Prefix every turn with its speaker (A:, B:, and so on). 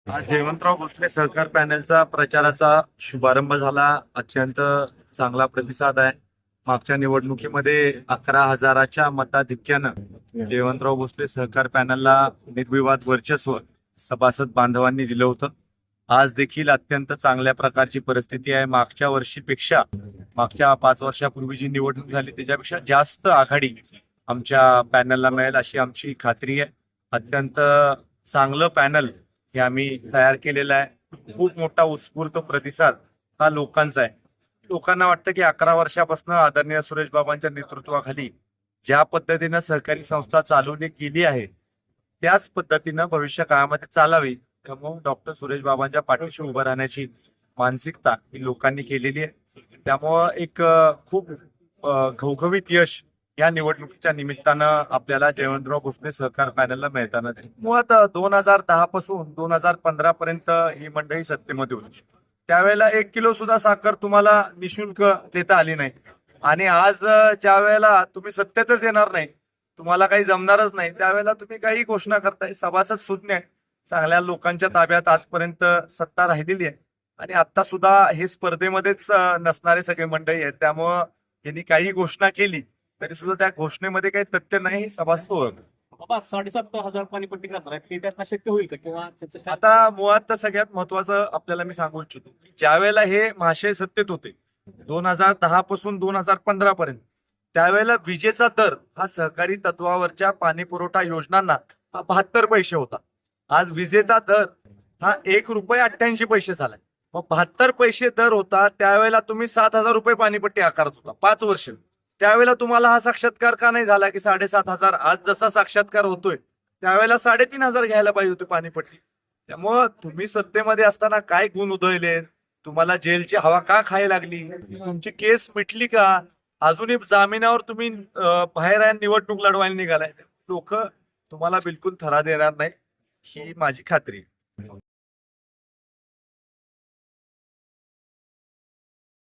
A: आज जयवंतराव भोसले सहकार पॅनलचा प्रचाराचा शुभारंभ झाला. अत्यंत चांगला प्रतिसाद आहे. मागच्या निवडणुकीमध्ये 11,000च्या मताधिक्यानं जयवंतराव भोसले सहकार पॅनलला निर्विवाद वर्चस्व सभासद बांधवांनी दिलं होतं. आज देखील अत्यंत चांगल्या प्रकारची परिस्थिती आहे. मागच्या वर्षीपेक्षा मागच्या 5 वर्षापूर्वी जी निवडणूक झाली त्याच्यापेक्षा जास्त आघाडी आमच्या पॅनलला मिळेल अशी आमची खात्री आहे. अत्यंत चांगलं पॅनल हे आम्ही तयार केलेलं आहे. खूप मोठा उत्स्फूर्त प्रतिसाद हा लोकांचा आहे. लोकांना वाटतं की 11 वर्षापासून आदरणीय सुरेश बाबांच्या नेतृत्वाखाली ज्या पद्धतीनं सहकारी संस्था चालवली गेली आहे त्याच पद्धतीनं भविष्य काळामध्ये चालावी. त्यामुळे डॉक्टर सुरेश बाबांच्या पाठीशी उभं राहण्याची मानसिकता ही लोकांनी केलेली आहे. त्यामुळं एक खूप घवघवीत यश या निवडणुकीच्या निमित्तानं आपल्याला जयवंतराव भोसले सहकार पॅनलला मिळताना दिसतं. मुळात 2010 पासून 2015 पर्यंत ही मंडळी सत्तेमध्ये होती. त्यावेळेला 1 किलो सुद्धा साखर तुम्हाला निशुल्क देता आली नाही. आणि आज ज्या वेळेला तुम्ही सत्तेतच येणार नाही, तुम्हाला काही जमणारच नाही, त्यावेळेला तुम्ही काही घोषणा करताय. सभासद शून्य आहे. चांगल्या लोकांच्या ताब्यात आजपर्यंत सत्ता राहिलेली आहे आणि आता सुद्धा हे स्पर्धेमध्येच नसणारे सगळे मंडळी आहेत. त्यामुळं यांनी काही घोषणा केली तरी सुद्धा त्या घोषणेमध्ये काही तथ्य नाही हे सभासद ओळखतात.
B: बाबा 7,500 पाणीपट्टी करणार आहेत ते त्यात शक्य होईल का किंवा त्याचं काय?
A: आता मुळात तर सगळ्यात महत्वाचं आपल्याला मी सांगू इच्छितो की ज्या वेळेला हे महाशय सत्तेत होते 2010 पासून 2015 पर्यंत, त्यावेळेला विजेचा दर हा सहकारी तत्वावरच्या पाणी पुरवठा योजनांना 72 पैसे होता. आज विजेचा दर हा ₹1.88 झालाय. मग 72 पैसे दर होता त्यावेळेला तुम्ही 7,000 रुपये पाणीपट्टी आकारत होता 5 वर्ष. त्यावेळेला तुम्हाला हा साक्षात्कार का नाही झाला की 7,500? आज जसा साक्षात्कार होतोय त्यावेळेला 3,500 घ्यायला पाहिजे होती पाणीपट्टी. त्यामुळं तुम्ही सत्तेमध्ये असताना काय गुण उधळले, तुम्हाला जेलची हवा का खायला लागली, तुमची केस मिटली का, अजूनही जामिनावर तुम्ही बाहेर निवडणूक लढवायला निघालाय. लोक तुम्हाला बिलकुल थरा देणार नाही ही माझी खात्री आहे.